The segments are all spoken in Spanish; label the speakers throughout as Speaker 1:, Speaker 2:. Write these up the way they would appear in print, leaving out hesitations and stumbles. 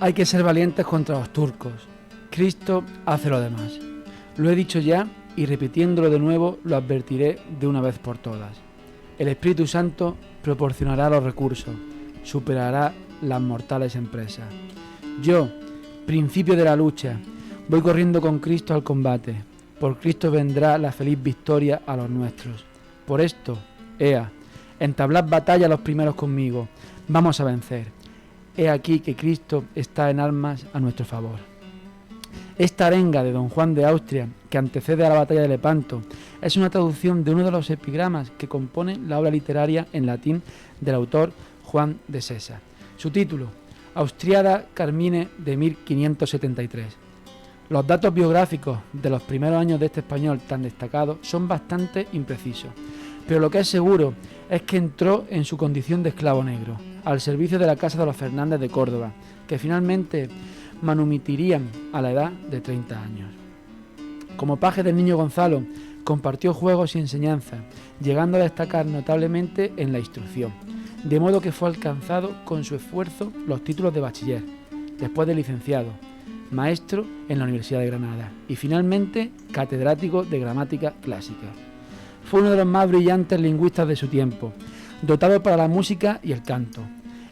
Speaker 1: Hay que ser valientes contra los turcos. Cristo hace lo demás. Lo he dicho ya y repitiéndolo de nuevo lo advertiré de una vez por todas. El Espíritu Santo proporcionará los recursos, superará las mortales empresas. Yo, principio de la lucha, voy corriendo con Cristo al combate. Por Cristo vendrá la feliz victoria a los nuestros. Por esto, ea, entablad batalla los primeros conmigo. Vamos a vencer. He aquí que Cristo está en armas a nuestro favor. Esta arenga de don Juan de Austria, que antecede a la batalla de Lepanto, es una traducción de uno de los epigramas que componen la obra literaria en latín del autor Juan de Sesa. Su título, Austriada Carmine de 1573. Los datos biográficos de los primeros años de este español tan destacado son bastante imprecisos, pero lo que es seguro es que entró en su condición de esclavo negro, al servicio de la casa de los Fernández de Córdoba, que finalmente manumitirían a la edad de 30 años. Como paje del niño Gonzalo, compartió juegos y enseñanza, llegando a destacar notablemente en la instrucción, de modo que fue alcanzado con su esfuerzo los títulos de bachiller, después de licenciado, maestro en la Universidad de Granada y finalmente catedrático de gramática clásica. Fue uno de los más brillantes lingüistas de su tiempo, dotado para la música y el canto.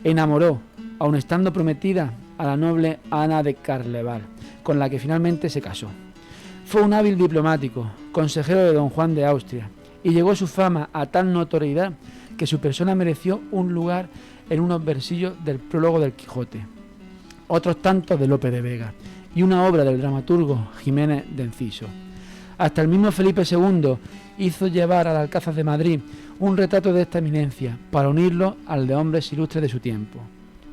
Speaker 1: Enamoró, aun estando prometida, a la noble Ana de Carleval, con la que finalmente se casó. Fue un hábil diplomático, consejero de don Juan de Austria, y llegó su fama a tal notoriedad que su persona mereció un lugar en unos versillos del prólogo del Quijote, otros tantos de Lope de Vega, y una obra del dramaturgo Jiménez de Enciso. Hasta el mismo Felipe II hizo llevar al Alcázar de Madrid un retrato de esta eminencia para unirlo al de hombres ilustres de su tiempo.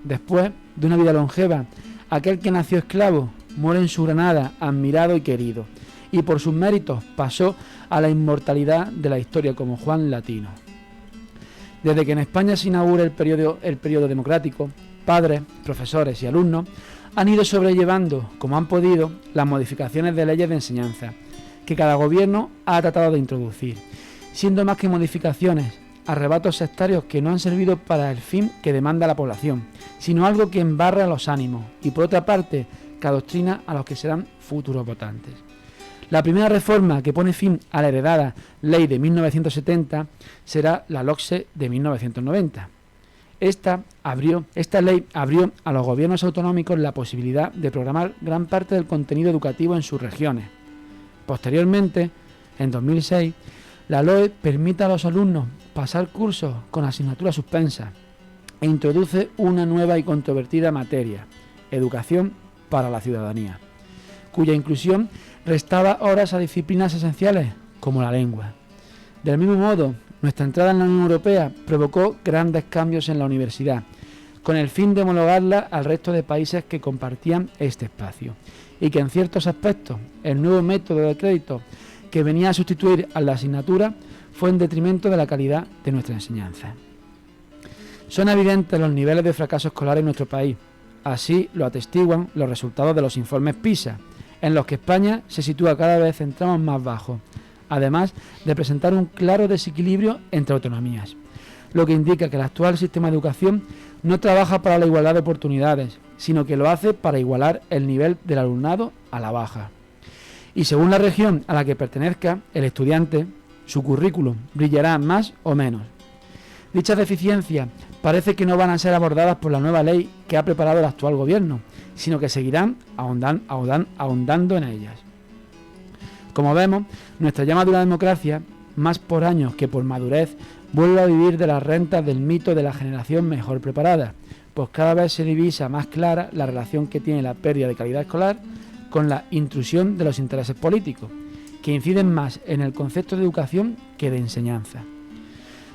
Speaker 1: Después de una vida longeva, aquel que nació esclavo muere en su Granada, admirado y querido, y por sus méritos pasó a la inmortalidad de la historia como Juan Latino. Desde que en España se inaugura el periodo democrático, padres, profesores y alumnos han ido sobrellevando, como han podido, las modificaciones de leyes de enseñanza, que cada gobierno ha tratado de introducir, siendo más que modificaciones, arrebatos sectarios que no han servido para el fin que demanda la población, sino algo que embarra los ánimos y, por otra parte, que adoctrina a los que serán futuros votantes. La primera reforma que pone fin a la heredada Ley de 1970 será la LOCSE de 1990. Esta ley abrió a los gobiernos autonómicos la posibilidad de programar gran parte del contenido educativo en sus regiones. Posteriormente, en 2006, la LOE permite a los alumnos pasar cursos con asignaturas suspensas e introduce una nueva y controvertida materia, educación para la ciudadanía, cuya inclusión restaba horas a disciplinas esenciales como la lengua. Del mismo modo, nuestra entrada en la Unión Europea provocó grandes cambios en la universidad, con el fin de homologarla al resto de países que compartían este espacio, y que en ciertos aspectos el nuevo método de crédito que venía a sustituir a la asignatura fue en detrimento de la calidad de nuestra enseñanza. Son evidentes los niveles de fracaso escolar en nuestro país. Así lo atestiguan los resultados de los informes PISA, en los que España se sitúa cada vez en tramos más bajos, además de presentar un claro desequilibrio entre autonomías, lo que indica que el actual sistema de educación no trabaja para la igualdad de oportunidades, sino que lo hace para igualar el nivel del alumnado a la baja. Y según la región a la que pertenezca el estudiante, su currículum brillará más o menos. Dichas deficiencias parece que no van a ser abordadas por la nueva ley que ha preparado el actual gobierno, sino que seguirán ahondando en ellas. Como vemos, nuestra ya madura democracia, más por años que por madurez, vuelve a vivir de las rentas del mito de la generación mejor preparada, pues cada vez se divisa más clara la relación que tiene la pérdida de calidad escolar con la intrusión de los intereses políticos, que inciden más en el concepto de educación que de enseñanza.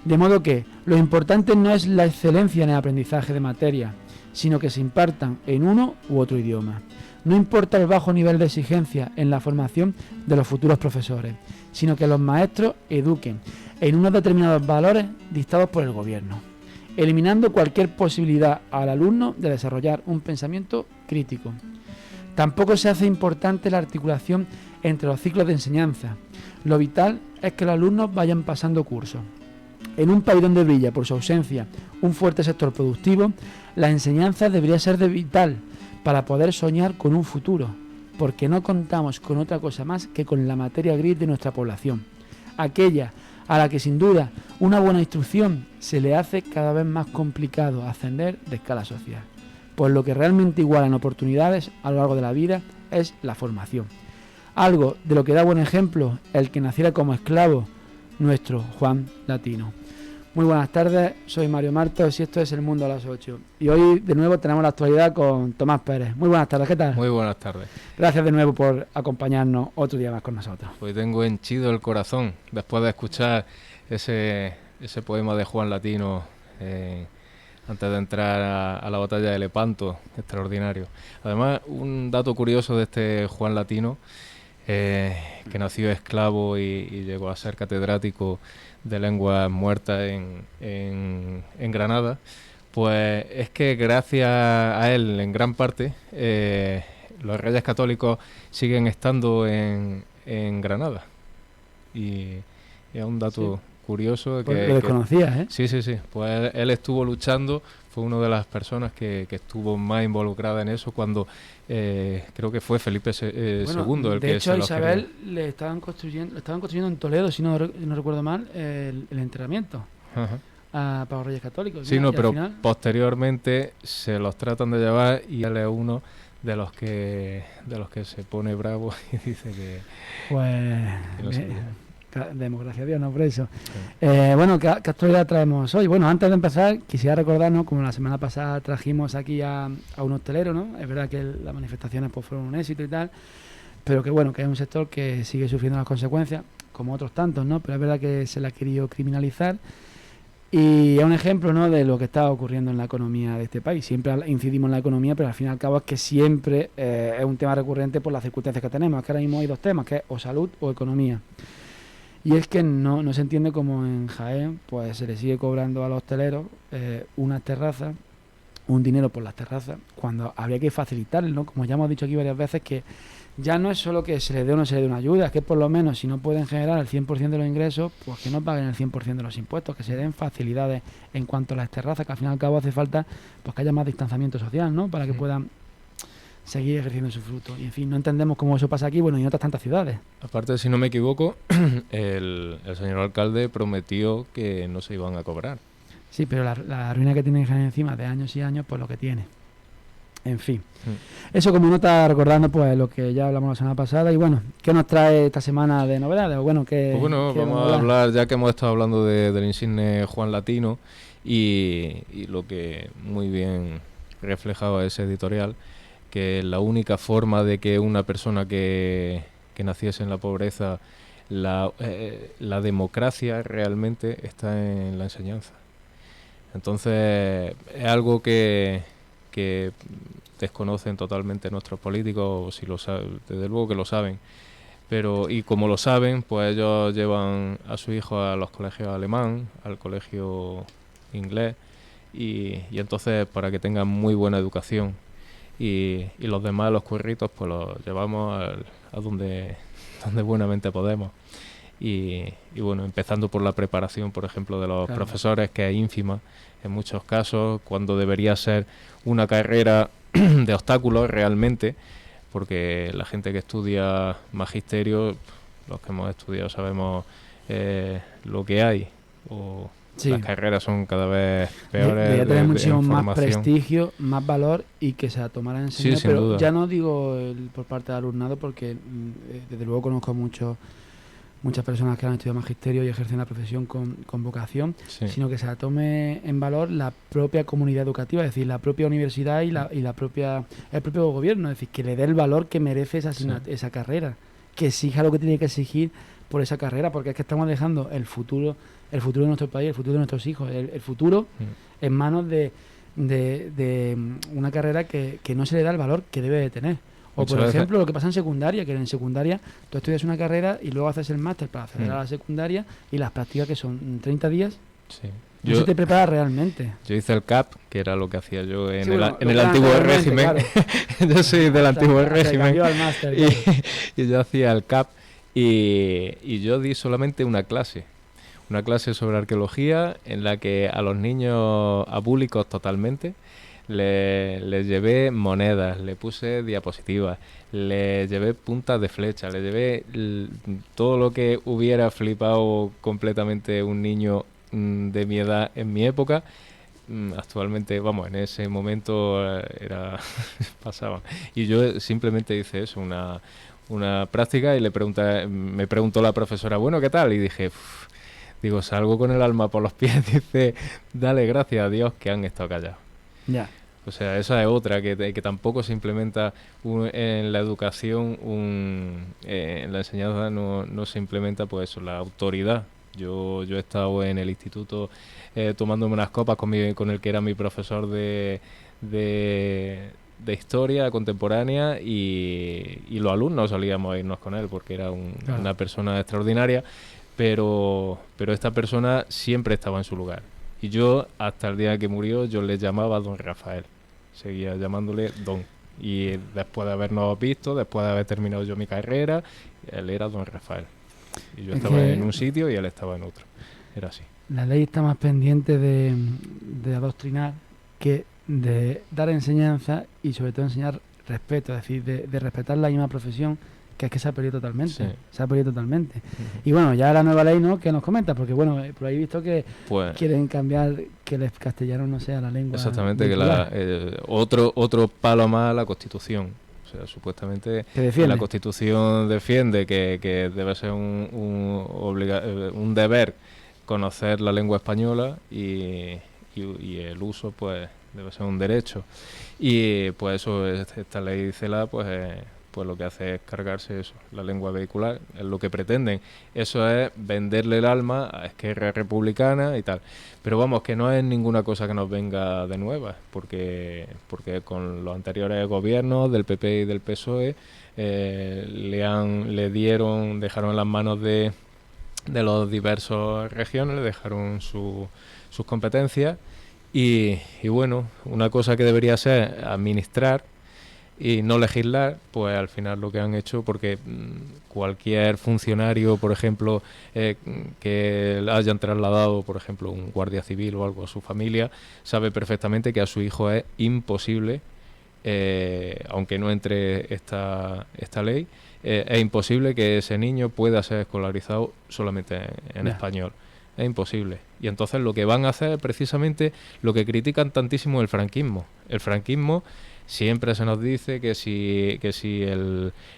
Speaker 1: De modo que lo importante no es la excelencia en el aprendizaje de materia, sino que se impartan en uno u otro idioma. No importa el bajo nivel de exigencia en la formación de los futuros profesores, sino que los maestros eduquen en unos determinados valores dictados por el gobierno, eliminando cualquier posibilidad al alumno de desarrollar un pensamiento crítico. Tampoco se hace importante la articulación entre los ciclos de enseñanza. Lo vital es que los alumnos vayan pasando cursos. En un país donde brilla por su ausencia un fuerte sector productivo, la enseñanza debería ser de vital para poder soñar con un futuro, porque no contamos con otra cosa más que con la materia gris de nuestra población, aquella a la que sin duda una buena instrucción se le hace cada vez más complicado ascender de escala social, pues lo que realmente iguala en oportunidades a lo largo de la vida es la formación, algo de lo que da buen ejemplo el que naciera como esclavo, nuestro Juan Latino. Muy buenas tardes, soy Mario Martos y esto es El Mundo a las 8. Y hoy de nuevo tenemos la actualidad con Tomás Pérez. Muy buenas tardes, ¿qué tal?
Speaker 2: Muy buenas tardes.
Speaker 1: Gracias de nuevo por acompañarnos otro día más con nosotros.
Speaker 2: Hoy tengo henchido el corazón después de escuchar ese poema de Juan Latino antes de entrar a la batalla de Lepanto, extraordinario. Además, un dato curioso de este Juan Latino, que nació esclavo y llegó a ser catedrático de lenguas muertas en Granada, pues es que gracias a él, en gran parte, los reyes católicos siguen estando en Granada. Y es un dato curioso.
Speaker 1: Pues lo desconocías, ¿eh?
Speaker 2: Sí. Pues él estuvo luchando, fue una de las personas que estuvo más involucrada en eso cuando creo que fue Felipe II el que
Speaker 1: de hecho,
Speaker 2: se
Speaker 1: a Isabel le estaban construyendo en Toledo, si no recuerdo mal, el enterramiento.
Speaker 2: Ajá.
Speaker 1: Para los reyes católicos.
Speaker 2: Sí, pero final, posteriormente se los tratan de llevar y él es uno de los que se pone bravo y dice que...
Speaker 1: Pues...
Speaker 2: Que no
Speaker 1: democracia Dios, no por eso.
Speaker 2: Sí.
Speaker 1: Bueno, ¿qué actualidad traemos hoy? Bueno, antes de empezar, quisiera recordarnos, como la semana pasada trajimos aquí a un hostelero, ¿no? Es verdad que las manifestaciones pues, fueron un éxito y tal, pero que bueno, que es un sector que sigue sufriendo las consecuencias, como otros tantos, ¿no? Pero es verdad que se le ha querido criminalizar y es un ejemplo, ¿no?, de lo que está ocurriendo en la economía de este país. Siempre incidimos en la economía, pero al fin y al cabo es que siempre es un tema recurrente por las circunstancias que tenemos. Es que ahora mismo hay dos temas, que es o salud o economía. Y es que no se entiende cómo en Jaén pues se le sigue cobrando a los hosteleros unas terrazas, un dinero por las terrazas, cuando habría que facilitarles, ¿no? Como ya hemos dicho aquí varias veces, que ya no es solo que se les dé o no se les dé una ayuda, es que por lo menos si no pueden generar el 100% de los ingresos, pues que no paguen el 100% de los impuestos, que se den facilidades en cuanto a las terrazas, que al fin y al cabo hace falta pues que haya más distanciamiento social, ¿no? Para que puedan seguir ejerciendo su fruto. Y en fin, no entendemos cómo eso pasa aquí, bueno, y en otras tantas ciudades.
Speaker 2: Aparte, si no me equivoco, el señor alcalde prometió que no se iban a cobrar.
Speaker 1: Sí, pero la ruina que tiene Jaén encima de años y años, pues lo que tiene. En fin. Eso como nota recordando pues lo que ya hablamos la semana pasada. Y bueno, ¿qué nos trae esta semana de novedades? Bueno,
Speaker 2: vamos a hablar, ya que hemos estado hablando del insigne Juan Latino y lo que muy bien reflejaba ese editorial, que la única forma de que una persona que naciese en la pobreza, la democracia realmente está en la enseñanza. Entonces es algo que desconocen totalmente nuestros políticos, si lo saben, desde luego que lo saben, pero y como lo saben, pues ellos llevan a su hijo a los colegios alemán, al colegio inglés, y entonces para que tengan muy buena educación. Y los demás, los curritos, pues los llevamos a donde buenamente podemos. Y bueno, empezando por la preparación, por ejemplo, de los profesores, que es ínfima en muchos casos, cuando debería ser una carrera de obstáculos realmente, porque la gente que estudia magisterio, los que hemos estudiado sabemos lo que hay, sí. Las carreras son cada vez peores.
Speaker 1: Debería tener muchísimo más prestigio, más valor y que se la tomara en serio.
Speaker 2: Sí,
Speaker 1: pero
Speaker 2: duda.
Speaker 1: Ya no digo por parte del alumnado, porque desde luego conozco muchas personas que han estudiado magisterio y ejercen la profesión con vocación, sí. Sino que se la tome en valor la propia comunidad educativa, es decir, la propia universidad y el propio gobierno, es decir, que le dé el valor que merece esa carrera, que exija lo que tiene que exigir por esa carrera, porque es que estamos dejando el futuro de nuestro país, el futuro de nuestros hijos, el futuro en manos de una carrera que no se le da el valor que debe de tener. O por ejemplo lo que pasa en secundaria, que en secundaria tú estudias una carrera y luego haces el máster para acceder a la secundaria y las prácticas que son 30 días,
Speaker 2: sí.
Speaker 1: No se te prepara realmente.
Speaker 2: Yo hice el CAP, que era lo que hacía yo en el antiguo régimen. Claro. Yo soy del antiguo régimen máster, claro. Y yo hacía el CAP y yo di solamente una clase sobre arqueología en la que a los niños abúlicos totalmente le llevé monedas, le puse diapositivas, le llevé puntas de flecha, le llevé todo lo que hubiera flipado completamente un niño de mi edad en mi época. Actualmente, vamos, en ese momento pasaban. Y yo simplemente hice eso, una práctica, y me preguntó la profesora, bueno, ¿qué tal? Y dije, digo, salgo con el alma por los pies. Dice, dale gracias a Dios que han estado callados.
Speaker 1: Ya.
Speaker 2: O sea, esa es otra, que tampoco se implementa en la educación, en la enseñanza no se implementa, pues eso, la autoridad. Yo he estado en el instituto tomándome unas copas con el que era mi profesor de historia contemporánea, y los alumnos solíamos irnos con él porque era una persona extraordinaria, pero esta persona siempre estaba en su lugar. Y yo, hasta el día que murió, yo le llamaba Don Rafael. Seguía llamándole Don. Y después de habernos visto, después de haber terminado yo mi carrera, él era Don Rafael. Y yo estaba en un sitio y él estaba en otro. Era así.
Speaker 1: La ley está más pendiente de adoctrinar que de dar enseñanza, y sobre todo enseñar respeto, es decir, de respetar la misma profesión, que es que se ha perdido totalmente. Sí. Se ha perdido totalmente. Y bueno, ya la nueva ley, ¿no?, que nos comenta, porque bueno, por ahí he visto que quieren cambiar, que el castellano no sea la lengua.
Speaker 2: Exactamente, que otro palo más a la Constitución. O sea, supuestamente la Constitución defiende que debe ser un deber conocer la lengua española, y el uso, pues, debe ser un derecho. Y pues eso, esta ley CELA, pues lo que hace es cargarse eso, la lengua vehicular, es lo que pretenden. Eso es venderle el alma a Esquerra Republicana y tal. Pero vamos, que no es ninguna cosa que nos venga de nuevas, porque con los anteriores gobiernos del PP y del PSOE dejaron en las manos de los diversos regiones, le dejaron sus competencias, y bueno, una cosa que debería ser administrar y no legislar, pues al final lo que han hecho, porque cualquier funcionario, por ejemplo, que hayan trasladado, por ejemplo, un guardia civil o algo a su familia, sabe perfectamente que a su hijo es imposible, aunque no entre esta ley, es imposible que ese niño pueda ser escolarizado solamente en español. Es imposible. Y entonces lo que van a hacer es precisamente lo que critican tantísimo el franquismo. El franquismo siempre se nos dice que si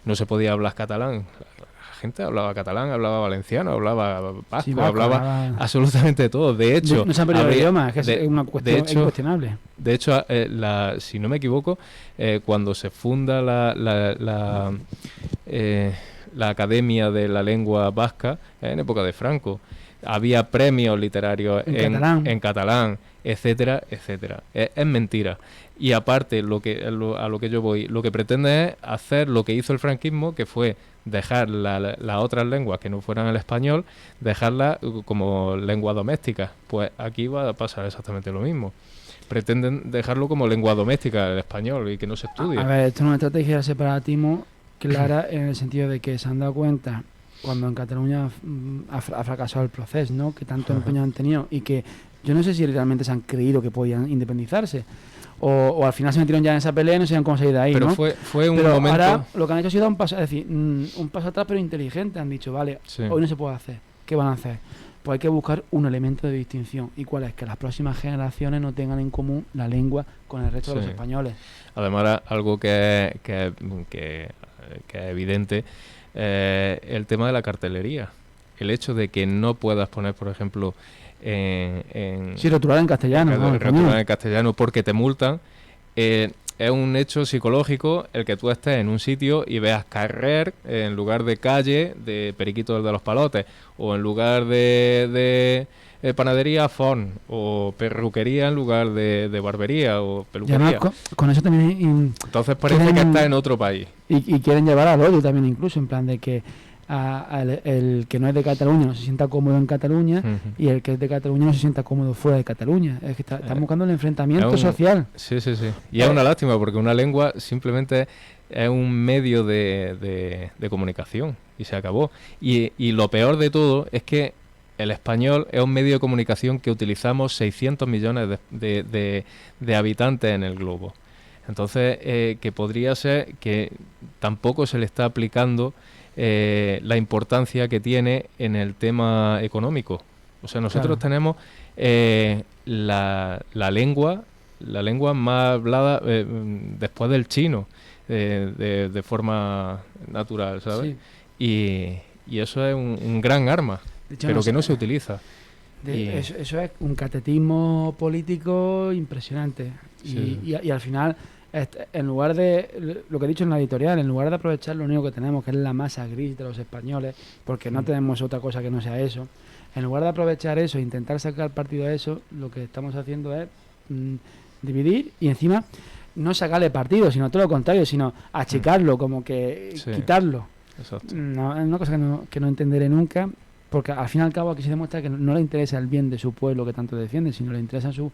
Speaker 2: no se podía hablar catalán. La gente hablaba catalán, hablaba valenciano, hablaba vasco, hablaba absolutamente todo. De hecho,
Speaker 1: no se han perdido el idioma, es que es una cuestión incuestionable.
Speaker 2: De hecho, si no me equivoco, cuando se funda la Academia de la Lengua Vasca, en época de Franco, había premios literarios en catalán, etcétera, etcétera. Es mentira. Y aparte, a lo que yo voy, lo que pretende es hacer lo que hizo el franquismo, que fue dejar las otras lenguas que no fueran el español, dejarlas como lengua doméstica. Pues aquí va a pasar exactamente lo mismo. Pretenden dejarlo como lengua doméstica el español y que no se estudie.
Speaker 1: A ver, esto es una estrategia de separatismo clara, en el sentido de que se han dado cuenta cuando en Cataluña ha fracasado el proceso, ¿no?, que tanto empeño han tenido, y que yo no sé si realmente se han creído que podían independizarse, o al final se metieron ya en esa pelea y no sabían cómo salir de ahí,
Speaker 2: pero
Speaker 1: ¿no?
Speaker 2: fue un
Speaker 1: pero
Speaker 2: momento.
Speaker 1: Ahora lo que han hecho ha sido un paso, es decir, un paso atrás pero inteligente. Han dicho, vale, hoy no se puede hacer, ¿qué van a hacer? Pues hay que buscar un elemento de distinción. ¿Y cuál es? Que las próximas generaciones no tengan en común la lengua con el resto de los españoles.
Speaker 2: Además, algo que es evidente, el tema de la cartelería. El hecho de que no puedas poner, por ejemplo,
Speaker 1: rotular en castellano.
Speaker 2: Rotular en castellano porque te multan. Es un hecho psicológico el que tú estés en un sitio y veas carrer en lugar de calle de Periquito de los Palotes, o en lugar de panadería Fon, o perruquería en lugar de barbería o peluquería.
Speaker 1: Y además, con eso también
Speaker 2: entonces parece que estás en otro país.
Speaker 1: Y quieren llevar al odio también, incluso, en plan de que el que no es de Cataluña no se sienta cómodo en Cataluña, y el que es de Cataluña no se sienta cómodo fuera de Cataluña. Es que están buscando el enfrentamiento social.
Speaker 2: Sí. Y es una lástima, porque una lengua simplemente es un medio de comunicación, y se acabó. Y lo peor de todo es que el español es un medio de comunicación que utilizamos 600 millones de habitantes en el globo. Entonces, que podría ser que tampoco se le está aplicando la importancia que tiene en el tema económico. O sea, nosotros tenemos la lengua más hablada después del chino, de forma natural, ¿sabes? Sí. Y eso es un gran arma, hecho, pero que no se utiliza.
Speaker 1: Eso es un catetismo político impresionante. Sí. Y al final, en lugar de, lo que he dicho en la editorial, en lugar de aprovechar lo único que tenemos, que es la masa gris de los españoles, porque no tenemos otra cosa que no sea eso, en lugar de aprovechar eso e intentar sacar partido a eso, lo que estamos haciendo es dividir y encima no sacarle partido, sino todo lo contrario, sino achicarlo, como que quitarlo. Exacto. No, es una cosa que no entenderé nunca, porque al fin y al cabo aquí se demuestra que no le interesa el bien de su pueblo que tanto defiende, sino le interesa su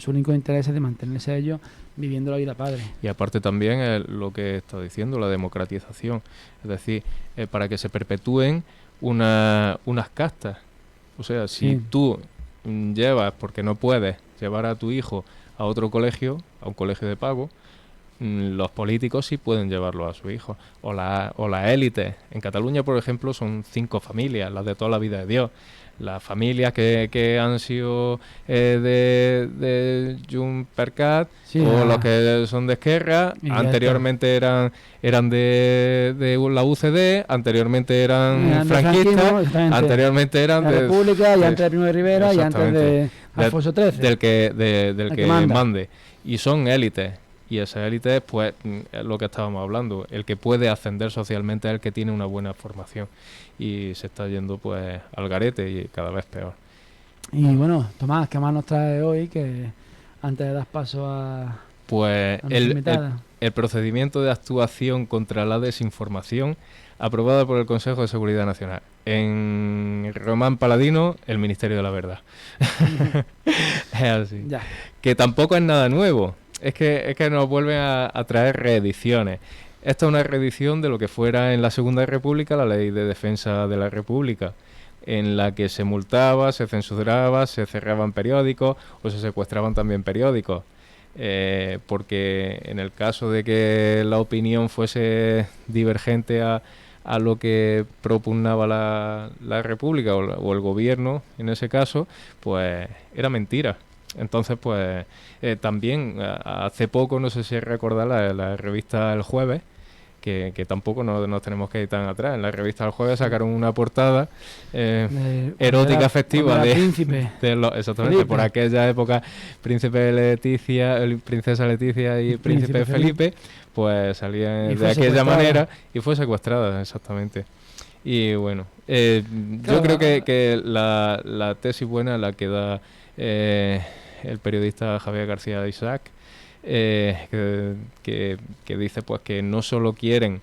Speaker 1: único interés es de mantenerse ellos viviendo la vida padre.
Speaker 2: Y aparte también lo que está diciendo, la democratización, es decir, para que se perpetúen unas castas. O sea, si tú llevas, porque no puedes llevar a tu hijo a otro colegio, a un colegio de pago, los políticos sí pueden llevarlo a su hijo. O la élite. En Cataluña, por ejemplo, son 5 familias, las de toda la vida de Dios. Las familias que han sido de Junts per Cat, o los que son de Esquerra, anteriormente eran de la UCD, anteriormente eran franquistas, anteriormente eran
Speaker 1: de la República, y antes de Primo de Rivera, y antes de Alfonso XIII.
Speaker 2: Del que mande. Y son élites. Y esa élite, pues, es lo que estábamos hablando. El que puede ascender socialmente es el que tiene una buena formación. Y se está yendo, pues, al garete y cada vez peor.
Speaker 1: Y bueno, Tomás, ¿qué más nos trae hoy? Que antes de dar paso a...
Speaker 2: Pues el procedimiento de actuación contra la desinformación aprobado por el Consejo de Seguridad Nacional. En Román Paladino, el Ministerio de la Verdad. Es así. Ya. Que tampoco es nada nuevo. Es que nos vuelven a traer reediciones. Esta es una reedición de lo que fuera en la Segunda República la Ley de Defensa de la República, en la que se multaba, se censuraba, se cerraban periódicos o se secuestraban también periódicos. Porque en el caso de que la opinión fuese divergente a lo que propugnaba la República o el gobierno, en ese caso, pues era mentira. Entonces, pues también hace poco, no sé si recordáis la revista El Jueves, que tampoco nos tenemos que ir tan atrás. En la revista El Jueves sacaron una portada erótica, festiva de exactamente, Felipe. Por aquella época, Princesa Leticia y Príncipe Felipe, pues salían de aquella manera y fue secuestrada, exactamente. Y bueno, yo creo que la tesis buena la que da el periodista Javier García de Isaac, que dice pues que no solo quieren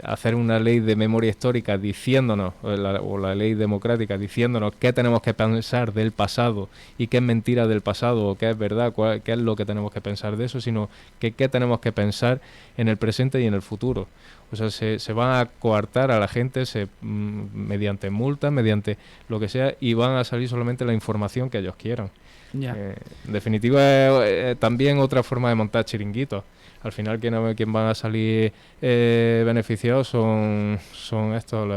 Speaker 2: hacer una ley de memoria histórica diciéndonos, o la ley democrática diciéndonos qué tenemos que pensar del pasado y qué es mentira del pasado o qué es verdad, qué es lo que tenemos que pensar de eso, sino que qué tenemos que pensar en el presente y en el futuro. O sea, se van a coartar a la gente mediante multas, mediante lo que sea, y van a salir solamente la información que ellos quieran. Yeah. En definitiva, también otra forma de montar chiringuitos. Al final, quien van a salir beneficiados son estos,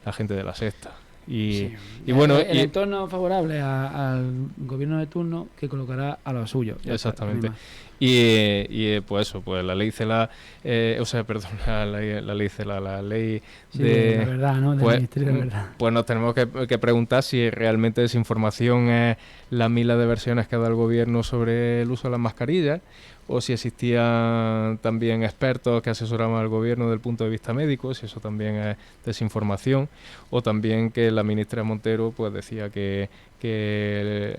Speaker 2: la gente de la sexta. Y bueno,
Speaker 1: el entorno favorable al gobierno de turno que colocará a los suyos.
Speaker 2: Exactamente. Y pues eso, pues la ley CELA, la ley CELA, la ley de
Speaker 1: la verdad, ¿no? Del Ministerio de Verdad.
Speaker 2: Pues nos tenemos que preguntar si realmente desinformación es la miles de versiones que da el gobierno sobre el uso de las mascarillas, o si existían también expertos que asesoraban al gobierno desde el punto de vista médico, si eso también es desinformación, o también que la ministra Montero pues decía que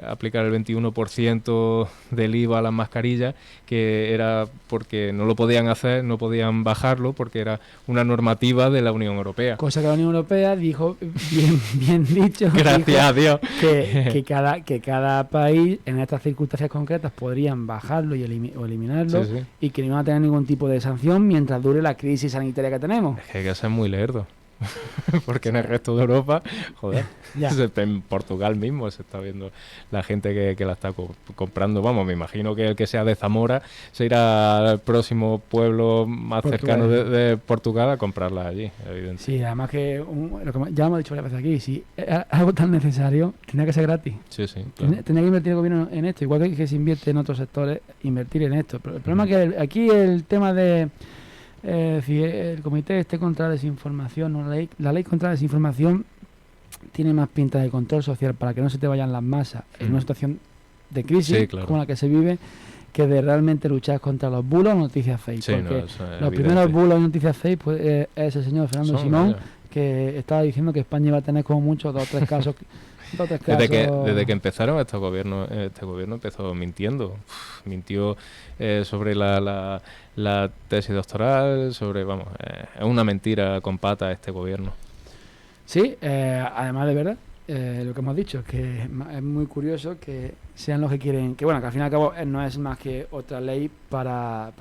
Speaker 2: aplicar el 21% del IVA a las mascarillas, que era porque no lo podían hacer, no podían bajarlo, porque era una normativa de la Unión Europea.
Speaker 1: Cosa que la Unión Europea dijo, bien dicho,
Speaker 2: gracias a Dios,
Speaker 1: que cada país en estas circunstancias concretas podrían bajarlo o eliminarlo, y que no iban a tener ningún tipo de sanción mientras dure la crisis sanitaria que tenemos.
Speaker 2: Es que hay que ser muy lerdo. Porque en el resto de Europa, joder,
Speaker 1: Ya.
Speaker 2: en Portugal mismo se está viendo la gente que la está comprando. Vamos, me imagino que el que sea de Zamora se irá al próximo pueblo más cercano de Portugal a comprarla allí, evidentemente.
Speaker 1: Sí, además que, lo que ya hemos dicho varias veces aquí, si es algo tan necesario, tendría que ser gratis.
Speaker 2: Sí, sí, claro.
Speaker 1: Tendría que invertir el gobierno en esto, igual que se invierte en otros sectores, invertir en esto. Pero el problema es que aquí el tema de si el comité esté contra la desinformación, ¿no? La ley contra la desinformación tiene más pinta de control social para que no se te vayan las masas en una situación de crisis,
Speaker 2: Sí, claro,
Speaker 1: como la que se vive, que de realmente luchar contra los bulos o noticias fake.
Speaker 2: sí,
Speaker 1: porque
Speaker 2: no, eso es
Speaker 1: los
Speaker 2: evidente.
Speaker 1: primeros bulos y noticias fake pues, es el señor Fernando Simón,
Speaker 2: vaya.
Speaker 1: que estaba diciendo que España iba a tener como mucho 2 o 3 casos.
Speaker 2: Desde que empezaron este gobierno empezó mintiendo. Mintió sobre la tesis doctoral, sobre, vamos, es una mentira con patas este gobierno.
Speaker 1: Sí, además de verdad, lo que hemos dicho, que es muy curioso que sean los que quieren, que bueno, que al fin y al cabo no es más que otra ley para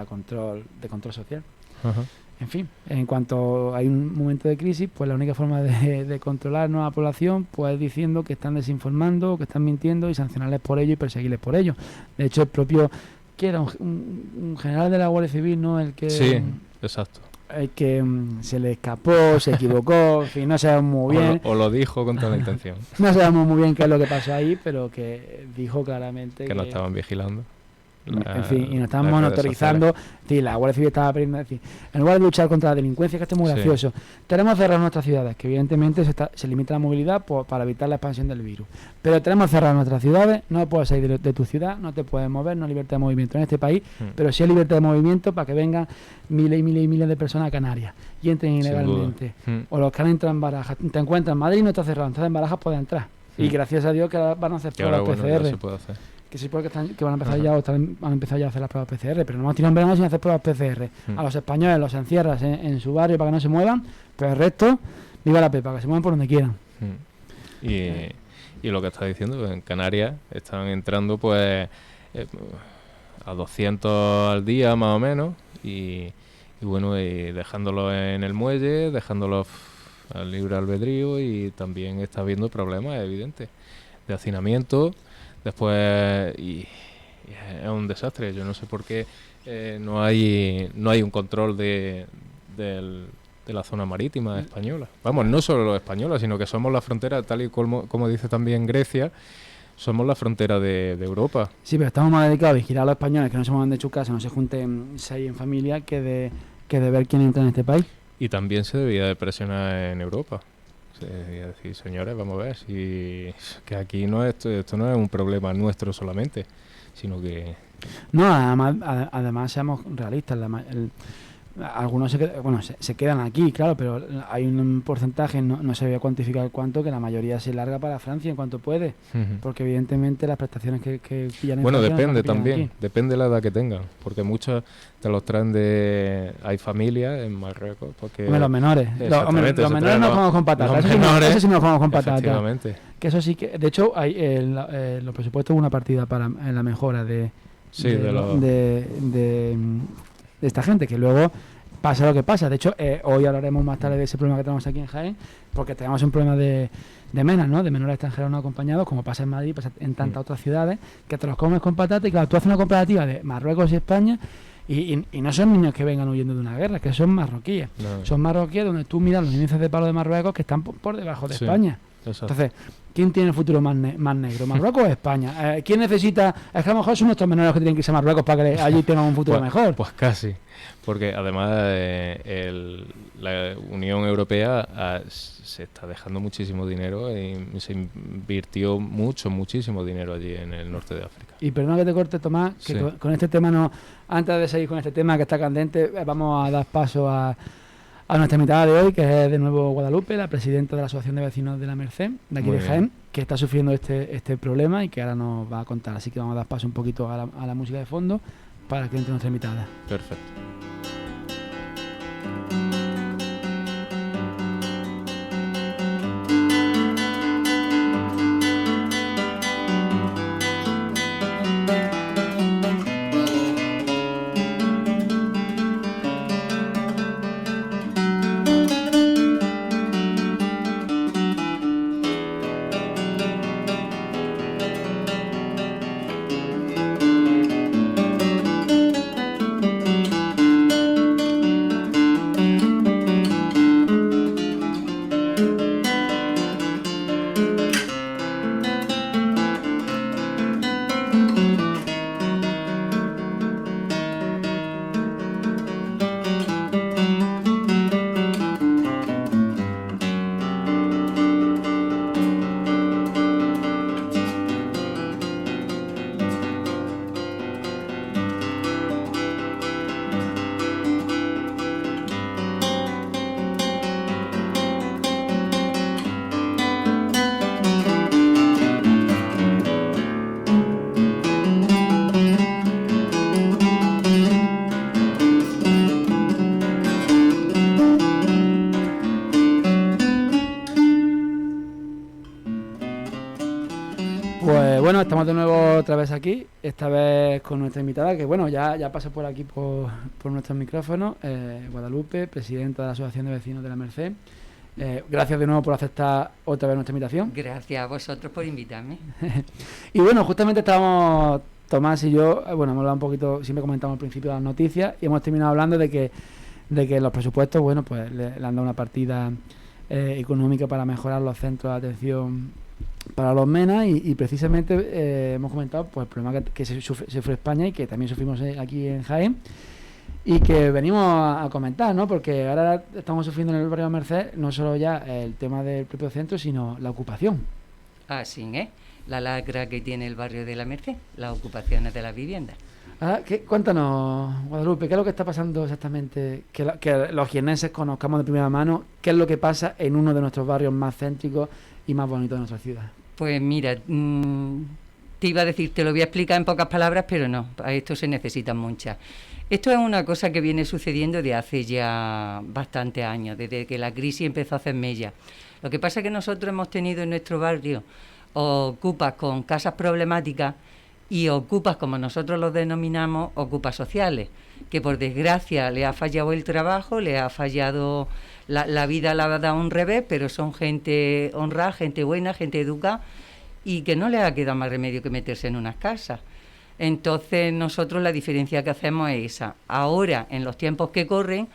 Speaker 1: control social.
Speaker 2: Ajá.
Speaker 1: En fin, en cuanto hay un momento de crisis, pues la única forma de controlar a la población, pues diciendo que están desinformando, que están mintiendo y sancionarles por ello y perseguirles por ello. De hecho, el propio, que era un general de la Guardia Civil, ¿no? El que,
Speaker 2: Sí, exacto.
Speaker 1: el que se le escapó, se equivocó, en fin, no sabemos muy bien.
Speaker 2: O lo dijo con toda la intención.
Speaker 1: No sabemos muy bien qué es lo que pasó ahí, pero que dijo claramente
Speaker 2: que nos estaban vigilando.
Speaker 1: En fin, y nos estaban monitorizando. Sí, la Guardia Civil estaba aprendiendo. Es decir, en lugar de luchar contra la delincuencia, que esto es muy gracioso, tenemos cerrar nuestras ciudades, que evidentemente se limita la movilidad para evitar la expansión del virus. Pero tenemos cerrar nuestras ciudades, no puedes salir de tu ciudad, no te puedes mover, no hay libertad de movimiento en este país, pero sí hay libertad de movimiento para que vengan miles y miles y miles de personas a Canarias y entren ilegalmente. O los que han entrado en Barajas, te encuentras en Madrid y no está cerrado, entonces en Barajas puedes entrar. Y gracias a Dios que van a hacer pruebas PCR.
Speaker 2: Ya se puede hacer.
Speaker 1: Que sí, porque que van a empezar ya, van a empezar ya a hacer las pruebas PCR, pero no hemos tirado en verano sin hacer pruebas PCR. A los españoles los encierras en su barrio para que no se muevan, pero el resto, viva la pepa, que se muevan por donde quieran.
Speaker 2: Y lo que está diciendo, en Canarias están entrando pues a 200 al día más o menos, y bueno, y dejándolos en el muelle, dejándolos al libre albedrío, y también está habiendo problemas evidentes de hacinamiento. Después, y es un desastre. Yo no sé por qué no hay un control de la zona marítima española. Vamos, no solo española, sino que somos la frontera, tal y como dice también Grecia, somos la frontera de Europa.
Speaker 1: Sí, pero estamos más dedicados a vigilar a los españoles que no se muevan de su casa, no se junten 6 en familia, que de ver quién entra en este país.
Speaker 2: Y también se debía de presionar en Europa. Y decir, señores, vamos a ver, que aquí esto no es un problema nuestro solamente, sino que...
Speaker 1: No, además seamos realistas, algunos se quedan aquí, claro, pero hay un porcentaje, no se voy a cuantificar cuánto, que la mayoría se larga para Francia en cuanto puede, porque evidentemente las prestaciones que pillan en
Speaker 2: Bueno,
Speaker 1: Francia
Speaker 2: depende
Speaker 1: no pillan
Speaker 2: también,
Speaker 1: aquí.
Speaker 2: depende de la edad que tengan, porque muchos te los traen hay familias en Marruecos, porque...
Speaker 1: Hombre, los menores, los menores no jugamos con patatas, eso sí no jugamos con patatas.
Speaker 2: Efectivamente.
Speaker 1: Que eso sí que, de hecho, hay los presupuestos, una partida en la mejora de esta gente, que luego pasa lo que pasa. De hecho, hoy hablaremos más tarde de ese problema que tenemos aquí en Jaén, porque tenemos un problema de menas, ¿no? De menores extranjeros no acompañados, como pasa en Madrid, pasa en tantas otras ciudades, que te los comes con patata. Y claro, tú haces una comparativa de Marruecos y España, y no son niños que vengan huyendo de una guerra, que son marroquíes. No. Son marroquíes donde tú miras los índices de paro de Marruecos que están por debajo de España. Exacto. Entonces, ¿quién tiene el futuro más negro? ¿Marruecos o España? ¿Quién necesita? Es que a lo mejor son nuestros menores los que tienen que irse a Marruecos para que allí tengan un futuro mejor.
Speaker 2: Pues casi, porque además la Unión Europea se está dejando muchísimo dinero, y se invirtió muchísimo dinero allí en el norte de África.
Speaker 1: Y perdona que te corte, Tomás, que con este tema antes de seguir con este tema que está candente, vamos a dar paso a nuestra invitada de hoy, que es de nuevo Guadalupe, la presidenta de la Asociación de Vecinos de la Merced, de aquí de Jaén, que está sufriendo este problema y que ahora nos va a contar. Así que vamos a dar paso un poquito a la música de fondo para que entre nuestra invitada.
Speaker 2: Perfecto.
Speaker 1: bueno, estamos de nuevo otra vez aquí, esta vez con nuestra invitada, que bueno, ya pasó por aquí por nuestros micrófonos, Guadalupe, presidenta de la Asociación de Vecinos de la Merced. Gracias de nuevo por aceptar otra vez nuestra invitación.
Speaker 3: Gracias a vosotros por invitarme.
Speaker 1: Y bueno, justamente estábamos, Tomás y yo, bueno, hemos hablado un poquito, siempre comentamos al principio las noticias, y hemos terminado hablando de que los presupuestos, bueno, pues le han dado una partida económica para mejorar los centros de atención para los MENA, y precisamente hemos comentado pues el problema que sufre España y que también sufrimos aquí en Jaén, y que venimos a comentar, ¿no? Porque ahora estamos sufriendo en el barrio de Merced no solo ya el tema del propio centro, sino la ocupación.
Speaker 3: Así es, la lacra que tiene el barrio de la Merced, las ocupaciones de las viviendas.
Speaker 1: Ahora, cuéntanos, Guadalupe, ¿qué es lo que está pasando exactamente? Que los jiennenses conozcamos de primera mano qué es lo que pasa en uno de nuestros barrios más céntricos y más bonitos de nuestra ciudad.
Speaker 3: Pues mira, te iba a decir, te lo voy a explicar en pocas palabras, pero no, a esto se necesitan muchas. Esto es una cosa que viene sucediendo de hace ya bastantes años, desde que la crisis empezó a hacer mella. Lo que pasa es que nosotros hemos tenido en nuestro barrio ocupas con casas problemáticas y ocupas, como nosotros los denominamos, ocupas sociales, que por desgracia le ha fallado el trabajo, le ha fallado la vida, la ha dado un revés, pero son gente honrada, gente buena, gente educada, y que no les ha quedado más remedio que meterse en unas casas. Entonces nosotros la diferencia que hacemos es esa. Ahora, en los tiempos que corren,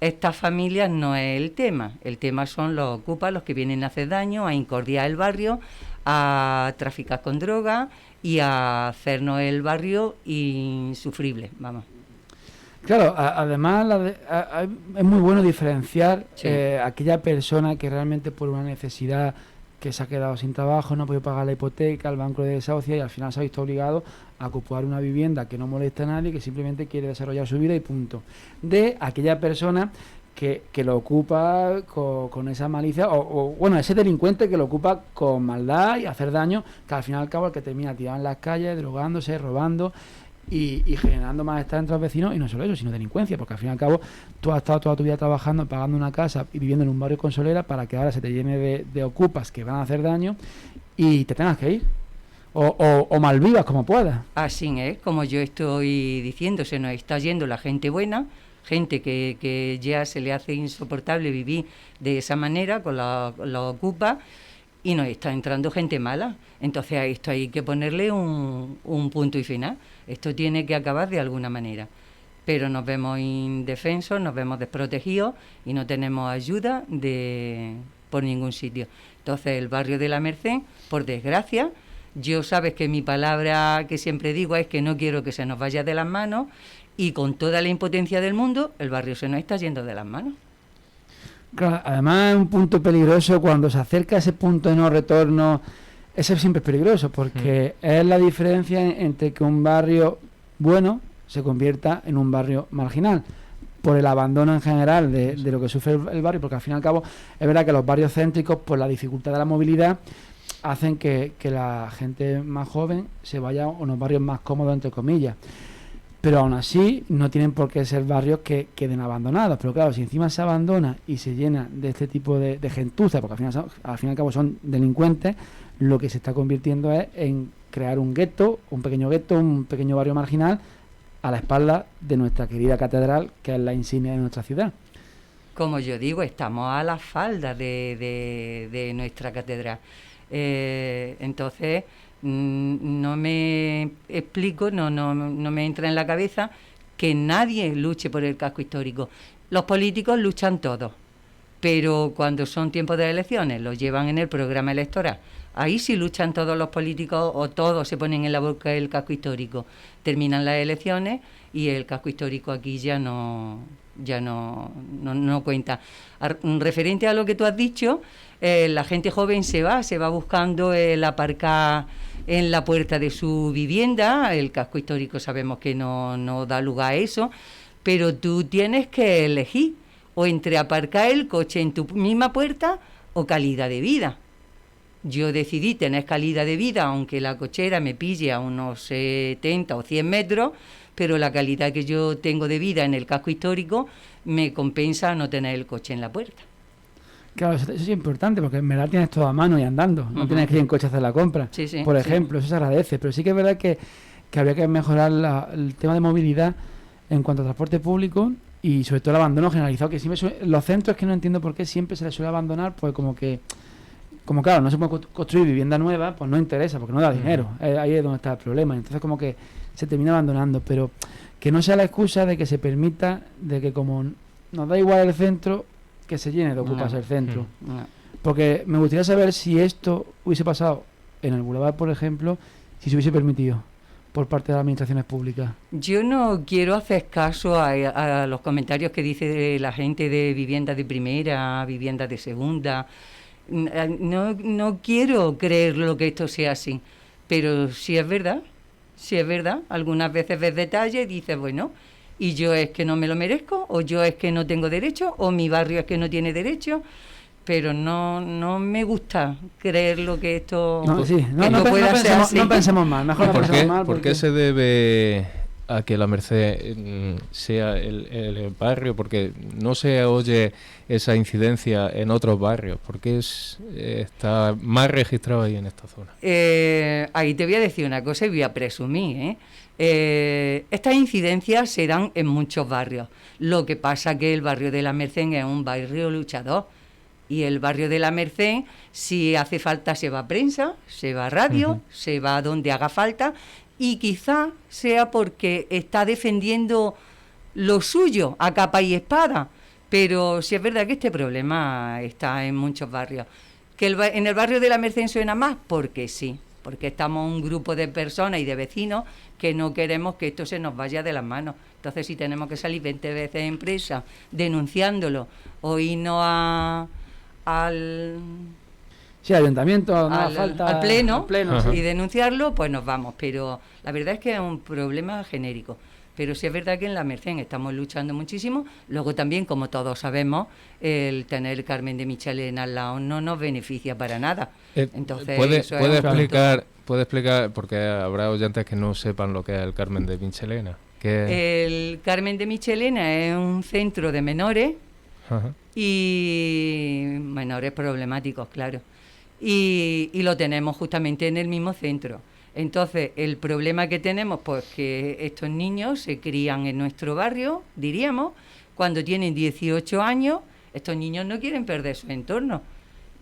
Speaker 3: estas familias no es el tema son los ocupas, los que vienen a hacer daño, a incordiar el barrio, a traficar con drogas y a hacernos el barrio insufrible, vamos.
Speaker 1: Claro, además es muy bueno diferenciar
Speaker 3: Sí.
Speaker 1: Aquella persona que realmente por una necesidad, que se ha quedado sin trabajo, no ha podido pagar la hipoteca, el banco de desahucia, y al final se ha visto obligado a ocupar una vivienda que no molesta a nadie, que simplemente quiere desarrollar su vida y punto. De aquella persona que lo ocupa con esa malicia, o bueno, ese delincuente que lo ocupa con maldad y hacer daño, que al fin y al cabo el que termina tirado en las calles, drogándose, robando y generando malestar entre los vecinos, y no solo eso, sino delincuencia, porque al fin y al cabo tú has estado toda tu vida trabajando, pagando una casa y viviendo en un barrio con solera para que ahora se te llene de ocupas que van a hacer daño y te tengas que ir. O malvivas como puedas.
Speaker 3: Así es, como yo estoy diciendo, se nos está yendo la gente buena, gente que ya se le hace insoportable vivir de esa manera, con la ocupa, y nos está entrando gente mala. Entonces a esto hay que ponerle un punto y final. Esto tiene que acabar de alguna manera. Pero nos vemos indefensos, nos vemos desprotegidos y no tenemos ayuda por ningún sitio. Entonces el barrio de la Merced, por desgracia, yo sabes que mi palabra que siempre digo es que no quiero que se nos vaya de las manos, y con toda la impotencia del mundo, el barrio se nos está yendo de las manos.
Speaker 1: Claro, además es un punto peligroso cuando se acerca a ese punto de no retorno. Ese siempre es peligroso porque es la diferencia entre que un barrio bueno se convierta en un barrio marginal, por el abandono en general de lo que sufre el barrio, porque al fin y al cabo es verdad que los barrios céntricos, por la dificultad de la movilidad, hacen que la gente más joven se vaya a unos barrios más cómodos, entre comillas. Pero aún así no tienen por qué ser barrios que queden abandonados. Pero claro, si encima se abandona y se llena de este tipo de gentuza, porque al fin y al cabo son delincuentes, lo que se está convirtiendo es en crear un gueto, un pequeño barrio marginal a la espalda de nuestra querida catedral, que es la insignia de nuestra ciudad.
Speaker 3: Como yo digo, estamos a la falda de nuestra catedral. Entonces, no me explico, no me entra en la cabeza que nadie luche por el casco histórico. Los políticos luchan todos, pero cuando son tiempos de elecciones los llevan en el programa electoral. Ahí sí luchan todos los políticos, o todos se ponen en la boca el casco histórico. Terminan las elecciones y el casco histórico aquí ya no cuenta. Referente a lo que tú has dicho, la gente joven se va buscando el aparcar en la puerta de su vivienda. El casco histórico sabemos que no da lugar a eso, pero tú tienes que elegir o entre aparcar el coche en tu misma puerta o calidad de vida. Yo decidí tener calidad de vida, aunque la cochera me pille a unos 70 o 100 metros, pero la calidad que yo tengo de vida en el casco histórico me compensa no tener el coche en la puerta.
Speaker 1: Claro, eso es importante porque en verdad tienes todo a mano y andando. No tienes que ir en coche a hacer la compra.
Speaker 3: Sí, sí,
Speaker 1: por ejemplo, eso se agradece. Pero sí que es verdad que habría que mejorar el tema de movilidad en cuanto a transporte público y sobre todo el abandono generalizado. Que siempre los centros, que no entiendo por qué siempre se les suele abandonar, pues como claro, no se puede construir vivienda nueva, pues no interesa porque no da dinero. Ahí es donde está el problema. Entonces como que se termina abandonando. Pero que no sea la excusa de que se permita, de que como nos da igual el centro, que se llene de ocupas el centro. Porque me gustaría saber si esto hubiese pasado en el Boulevard, por ejemplo, si se hubiese permitido por parte de las administraciones públicas.
Speaker 3: Yo no quiero hacer caso a los comentarios que dice la gente de vivienda de primera, vivienda de segunda. No quiero creer lo que esto sea así, pero si es verdad, algunas veces ves detalles y dices, bueno, y yo es que no me lo merezco, o yo es que no tengo derecho, o mi barrio es que no tiene derecho, pero no me gusta creer lo que esto
Speaker 1: no pensemos mal, mejor no pensemos mal.
Speaker 2: ¿Por qué se debe a que la Merced sea el barrio? Porque no se oye esa incidencia en otros barrios. ¿Por qué está más registrado ahí en esta zona?
Speaker 3: Ahí te voy a decir una cosa y voy a presumir, estas incidencias se dan en muchos barrios. Lo que pasa que el barrio de la Merced es un barrio luchador. Y el barrio de la Merced, si hace falta, se va a prensa, se va a radio, se va a donde haga falta, y quizá sea porque está defendiendo lo suyo a capa y espada. Pero sí es verdad que este problema está en muchos barrios. ¿Que en el barrio de la Merced suena más? Porque sí, porque estamos un grupo de personas y de vecinos que no queremos que esto se nos vaya de las manos. Entonces, si tenemos que salir 20 veces en prensa denunciándolo o irnos al
Speaker 1: ayuntamiento,
Speaker 3: al pleno
Speaker 1: sí.
Speaker 3: Y denunciarlo, pues nos vamos. Pero la verdad es que es un problema genérico. Pero sí es verdad que en la Merced estamos luchando muchísimo. Luego también, como todos sabemos, el tener el Carmen de Michelena al lado no nos beneficia para nada. Entonces,
Speaker 2: ¿Puede explicar, porque habrá oyentes que no sepan lo que es el Carmen de Michelena?
Speaker 3: El Carmen de Michelena es un centro de menores y menores problemáticos, claro. Y lo tenemos justamente en el mismo centro. Entonces, el problema que tenemos, pues que estos niños se crían en nuestro barrio, diríamos, cuando tienen 18 años, estos niños no quieren perder su entorno.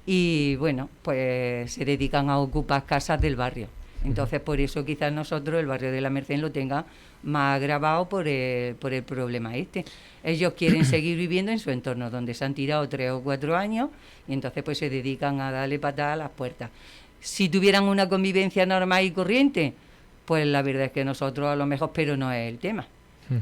Speaker 3: Y bueno, pues se dedican a ocupar casas del barrio. Entonces, por eso quizás nosotros, el barrio de la Merced, lo tenga más agravado por el problema este. Ellos quieren seguir viviendo en su entorno, donde se han tirado 3 o 4 años, y entonces pues se dedican a darle patadas a las puertas. Si tuvieran una convivencia normal y corriente, pues la verdad es que nosotros a lo mejor, pero no es el tema.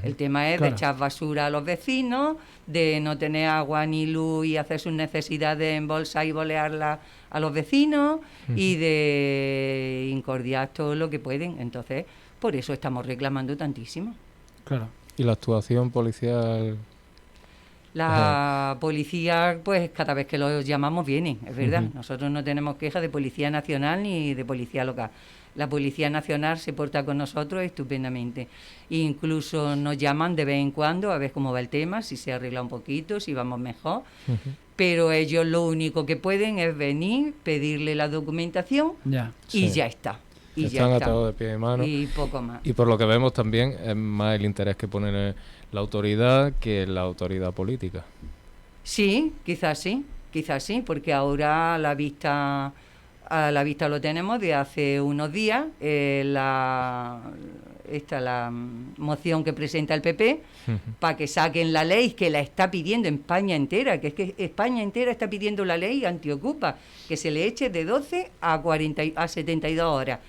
Speaker 3: El tema es de echar basura a los vecinos, de no tener agua ni luz y hacer sus necesidades en bolsa y bolearla a los vecinos y de incordiar todo lo que pueden. Entonces, por eso estamos reclamando tantísimo.
Speaker 1: Claro.
Speaker 2: ¿Y la actuación policial?
Speaker 3: La policía, pues cada vez que los llamamos vienen, es verdad. Nosotros no tenemos queja de Policía Nacional ni de Policía Local. La Policía Nacional se porta con nosotros estupendamente. Incluso nos llaman de vez en cuando a ver cómo va el tema, si se arregla un poquito, si vamos mejor. Pero ellos lo único que pueden es venir, pedirle la documentación y ya está. Y
Speaker 2: están atados de pie y mano.
Speaker 3: Y poco más.
Speaker 2: Y por lo que vemos también es más el interés que pone la autoridad que la autoridad política.
Speaker 3: Sí, quizás sí, porque ahora a la vista lo tenemos de hace unos días, la moción que presenta el PP para que saquen la ley que la está pidiendo España entera, que es que España entera está pidiendo la ley antiocupa, que se le eche de 12 a 72 horas.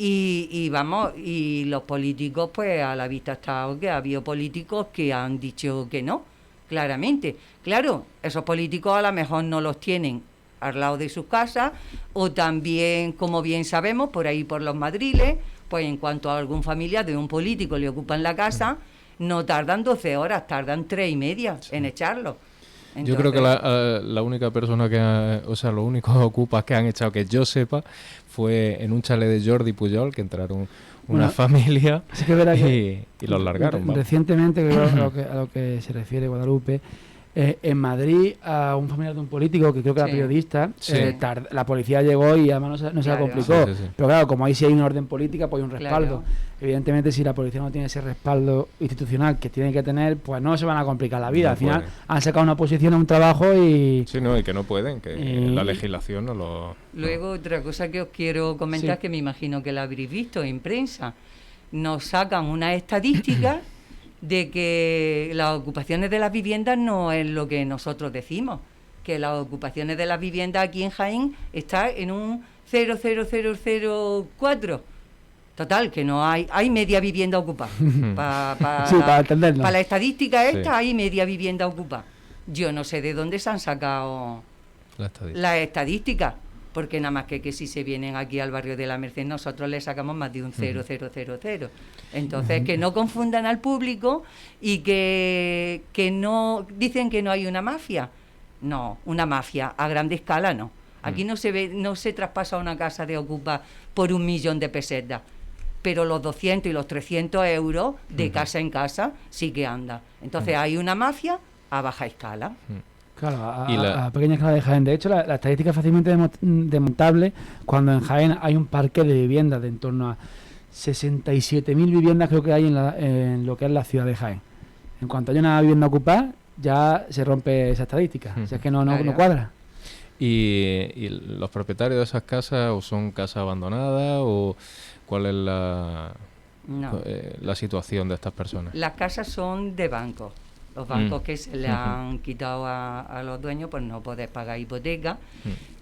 Speaker 3: Y vamos, y los políticos, pues a la vista está que ha habido políticos que han dicho que no, claramente. Claro, esos políticos a lo mejor no los tienen al lado de sus casas, o también, como bien sabemos, por ahí por los madriles, pues en cuanto a algún familiar de un político le ocupan la casa, no tardan 12 horas, tardan 3 y media en echarlo. Entonces,
Speaker 2: yo creo que la única persona los únicos ocupas que han echado, que yo sepa, fue en un chalet de Jordi Pujol, que entraron una familia
Speaker 1: sí que
Speaker 2: y los largaron.
Speaker 1: Recientemente, a lo que se refiere Guadalupe, En Madrid, a un familiar de un político que creo que era
Speaker 3: Sí.
Speaker 1: periodista,
Speaker 2: Sí.
Speaker 1: La policía llegó y además no se la
Speaker 3: Claro.
Speaker 1: complicó.
Speaker 2: Sí, sí, sí.
Speaker 1: Pero claro, como ahí sí hay una orden política, pues hay un respaldo.
Speaker 3: Claro.
Speaker 1: Evidentemente, si la policía no tiene ese respaldo institucional que tiene que tener, pues no se van a complicar la vida.
Speaker 2: No
Speaker 1: Al final
Speaker 2: pueden.
Speaker 1: han sacado una posición, un trabajo y...
Speaker 2: Sí, no, y que no pueden, que
Speaker 1: Y-
Speaker 2: la legislación no lo...
Speaker 3: Luego, otra cosa que os quiero comentar,
Speaker 1: Sí.
Speaker 3: que me imagino que la habréis visto en prensa, nos sacan una estadística de que las ocupaciones de las viviendas no es lo que nosotros decimos, que las ocupaciones de las viviendas aquí en Jaén está en un 0,0004. Total, que no hay media vivienda ocupada.
Speaker 1: Sí, para entenderlo.
Speaker 3: Para la estadística esta
Speaker 2: Sí.
Speaker 3: hay media vivienda ocupada. Yo no sé de dónde se han sacado
Speaker 2: La estadística.
Speaker 3: las estadísticas, porque nada más que si se vienen aquí al barrio de la Merced, nosotros le sacamos más de un 0,000. Entonces, que no confundan al público y que no dicen que no hay una mafia. No, una mafia a grande escala no. Aquí no se traspasa una casa de ocupa por 1 millón de pesetas, pero los 200 y los 300 euros de casa en casa sí que anda. Entonces hay una mafia a baja escala.
Speaker 1: Claro,
Speaker 2: Y la-
Speaker 1: a pequeña escala de Jaén. De hecho, la estadística es fácilmente demontable cuando en Jaén hay un parque de viviendas de en torno a 67.000 viviendas, creo que hay en lo que es la ciudad de Jaén. En cuanto haya una vivienda ocupada, ya se rompe esa estadística. O sea, es que no
Speaker 3: Claro.
Speaker 1: cuadra.
Speaker 2: ¿Y los propietarios de esas casas o son casas abandonadas o cuál es
Speaker 3: No.
Speaker 2: la situación de estas personas?
Speaker 3: Las casas son de bancos. Los bancos que se le han quitado a los dueños, pues no poder pagar hipoteca.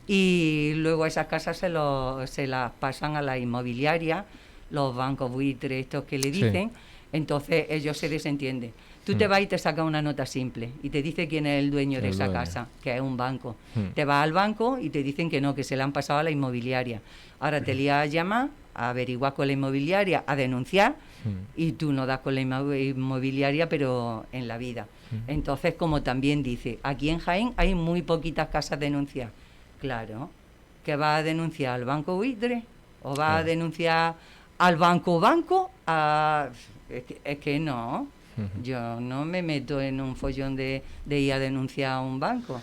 Speaker 3: Y luego esas casas se las pasan a la inmobiliaria, los bancos buitres, estos que le
Speaker 2: Sí.
Speaker 3: dicen. Entonces ellos se desentienden. Tú te vas y te sacas una nota simple y te dice quién es el dueño de
Speaker 2: El
Speaker 3: esa
Speaker 2: dueño.
Speaker 3: casa, que es un banco.
Speaker 2: Mm.
Speaker 3: Te vas al banco y te dicen que no, que se la han pasado a la inmobiliaria. Ahora te lías a llamar, a averiguar con la inmobiliaria, a denunciar, y tú no das con la inmobiliaria, pero en la vida. Entonces, como también dice, aquí en Jaén hay muy poquitas casas denunciadas. Claro, que va a denunciar al banco buitre o va a
Speaker 2: Claro.
Speaker 3: denunciar al banco. Es que no. Yo no me meto en un follón de ir a denunciar a un banco.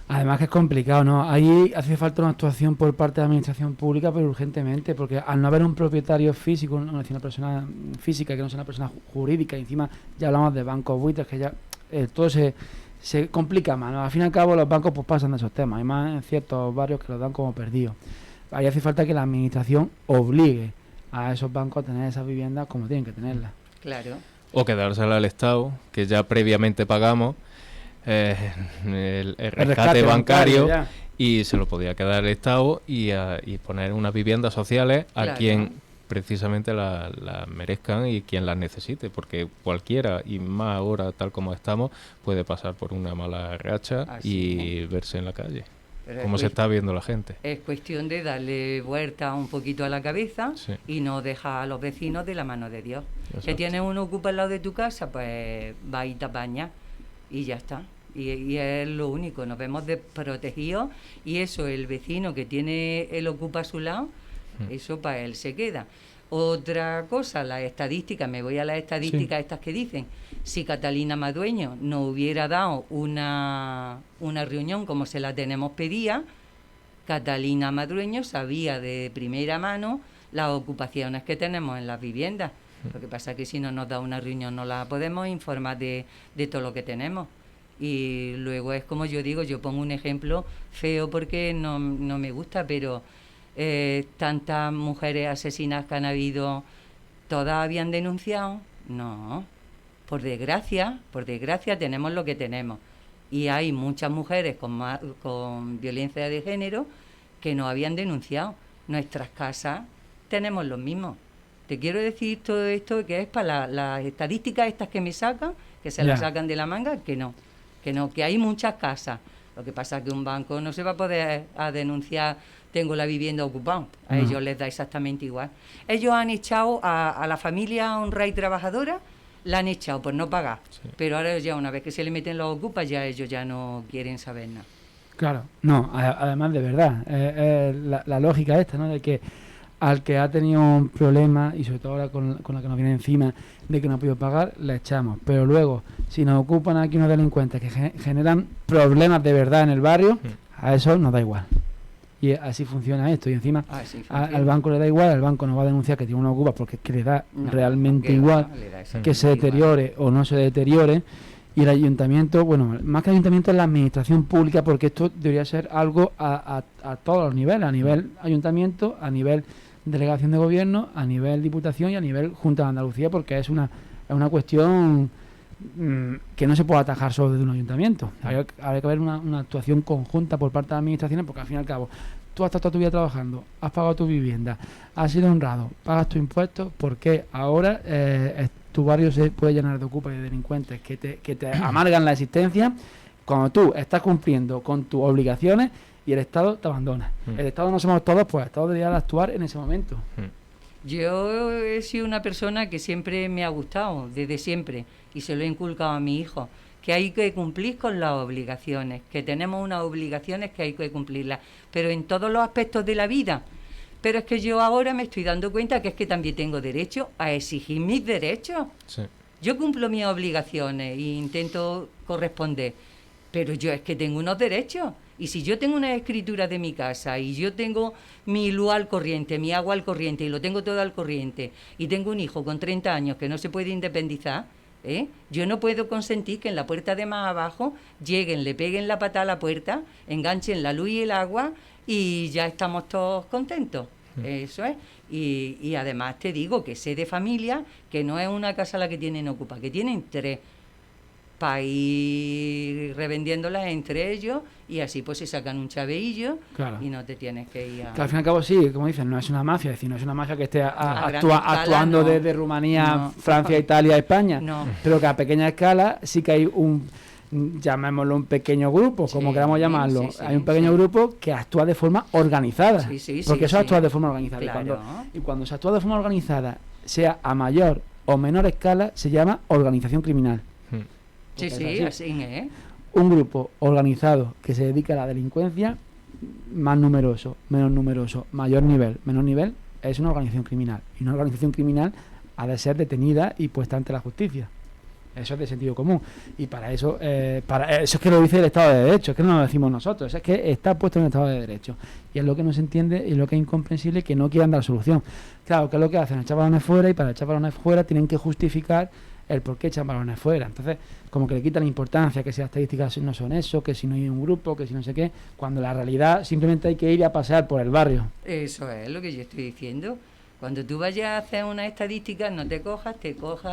Speaker 1: Además que es complicado, ¿no? Ahí hace falta una actuación por parte de la administración pública, pero urgentemente, porque al no haber un propietario físico, una persona física que no sea una persona jurídica, y encima ya hablamos de bancos buitres, que ya todo se complica más, ¿no? Al fin y al cabo los bancos pues pasan de esos temas, hay más en ciertos barrios que los dan como perdidos. Ahí hace falta que la administración obligue a esos bancos a tener esas viviendas como tienen que tenerlas.
Speaker 3: Claro.
Speaker 2: O quedársela al Estado, que ya previamente pagamos el rescate bancario
Speaker 1: ya.
Speaker 2: y se lo podía quedar el Estado y poner unas viviendas sociales a
Speaker 3: Claro.
Speaker 2: quien precisamente las merezcan y quien las necesite, porque cualquiera, y más ahora tal como estamos, puede pasar por una mala racha
Speaker 3: Así
Speaker 2: y verse en la calle,
Speaker 3: Pero
Speaker 2: como
Speaker 3: es
Speaker 2: se
Speaker 3: cues-
Speaker 2: está viendo la gente.
Speaker 3: Es cuestión de darle vuelta un poquito a la cabeza
Speaker 2: Sí.
Speaker 3: y no dejar a los vecinos de la mano de Dios.
Speaker 2: Exacto.
Speaker 3: Que tienes uno ocupa al lado de tu casa, pues va y te apaña y ya está. Y es lo único, nos vemos desprotegidos y eso, el vecino que tiene el ocupa a su lado, eso para él se queda. Otra cosa, las estadísticas, me voy a las estadísticas estas que dicen, si Catalina Madueño no hubiera dado una reunión como se la tenemos pedida, Catalina Madueño sabía de primera mano las ocupaciones que tenemos en las viviendas. Lo que pasa es que si no nos da una reunión no la podemos informar de todo lo que tenemos. Y luego es como yo digo, yo pongo un ejemplo feo porque no me gusta, pero tantas mujeres asesinas que han habido, ¿todas habían denunciado? No, por desgracia tenemos lo que tenemos. Y hay muchas mujeres con violencia de género que no habían denunciado. Nuestras casas tenemos lo mismo. Te quiero decir todo esto que es para las estadísticas estas que me sacan, que se las
Speaker 1: Ya.
Speaker 3: sacan de la manga, que no, que hay muchas casas. Lo que pasa es que un banco no se va a poder a denunciar, tengo la vivienda ocupada. A
Speaker 1: No.
Speaker 3: ellos les da exactamente igual. Ellos han echado a la familia honrada y trabajadora, la han echado por no pagar.
Speaker 2: Sí.
Speaker 3: Pero ahora ya una vez que se le meten los ocupas, ya ellos ya no quieren saber nada.
Speaker 1: Claro, no, además de verdad, la lógica esta, ¿no? De que al que ha tenido un problema, y sobre todo ahora con la que nos viene encima, de que no ha podido pagar, le echamos. Pero luego, si nos ocupan aquí unos delincuentes que generan problemas de verdad en el barrio, a eso nos da igual. Y así funciona esto. Y encima al banco le da igual, el banco no va a denunciar que tiene una ocupa porque es que le da realmente igual que se deteriore o no se deteriore. Y el ayuntamiento, bueno, más que el ayuntamiento es la administración pública, porque esto debería ser algo a todos los niveles, a nivel ayuntamiento, a nivel delegación de gobierno, a nivel diputación y a nivel Junta de Andalucía, porque es una cuestión que no se puede atajar solo desde un ayuntamiento. Habría que haber una actuación conjunta por parte de las administraciones, porque al fin y al cabo tú has estado toda tu vida trabajando, has pagado tu vivienda, has sido honrado, pagas tus impuestos, porque ahora tu barrio se puede llenar de ocupas y de delincuentes que te amargan la existencia cuando tú estás cumpliendo con tus obligaciones y el Estado te abandona. El Estado no somos todos, pues el Estado debería actuar en ese momento.
Speaker 3: Yo he sido una persona que siempre me ha gustado, desde siempre, y se lo he inculcado a mi hijo, que hay que cumplir con las obligaciones, que tenemos unas obligaciones que hay que cumplirlas, pero en todos los aspectos de la vida. Pero es que yo ahora me estoy dando cuenta que es que también tengo derecho a exigir mis derechos.
Speaker 2: Sí.
Speaker 3: Yo cumplo mis obligaciones e intento corresponder, pero yo es que tengo unos derechos. Y si yo tengo una escritura de mi casa y yo tengo mi luz al corriente, mi agua al corriente y lo tengo todo al corriente y tengo un hijo con 30 años que no se puede independizar, yo no puedo consentir que en la puerta de más abajo lleguen, le peguen la pata a la puerta, enganchen la luz y el agua y ya estamos todos contentos. Eso es. Y además te digo que sé de familia que no es una casa la que tienen ocupa, que tienen 3, para ir revendiéndolas entre ellos y así pues se sacan un chaveillo. Claro. Y no te tienes que ir a...
Speaker 1: Que al fin y al cabo sí, como dicen, no es una mafia, es decir, no es una mafia que esté actuando no. Desde Rumanía, Francia, Italia, España, pero que a pequeña escala sí que hay llamémoslo un pequeño grupo, como queramos llamarlo, hay un pequeño grupo que actúa de forma organizada, porque eso actúa de forma organizada, claro. y cuando se actúa de forma organizada, sea a mayor o menor escala, se llama organización criminal.
Speaker 3: Sí, así es.
Speaker 1: Un grupo organizado que se dedica a la delincuencia, más numeroso, menos numeroso, mayor nivel, menor nivel, es una organización criminal. Y una organización criminal ha de ser detenida y puesta ante la justicia. Eso es de sentido común. Y para eso es que lo dice el Estado de Derecho, es que no lo decimos nosotros, es que está puesto en el Estado de Derecho. Y es lo que no se entiende y lo que es incomprensible, que no quieran dar solución. Claro, ¿qué es lo que hacen? Echar balones fuera, y para echar balones fuera tienen que justificar el por qué echan balones fuera. Entonces, como que le quitan importancia, que si las estadísticas no son eso, que si no hay un grupo, que si no sé qué, cuando la realidad simplemente hay que ir a pasear por el barrio.
Speaker 3: Eso es lo que yo estoy diciendo. Cuando tú vayas a hacer una estadística, no te cojas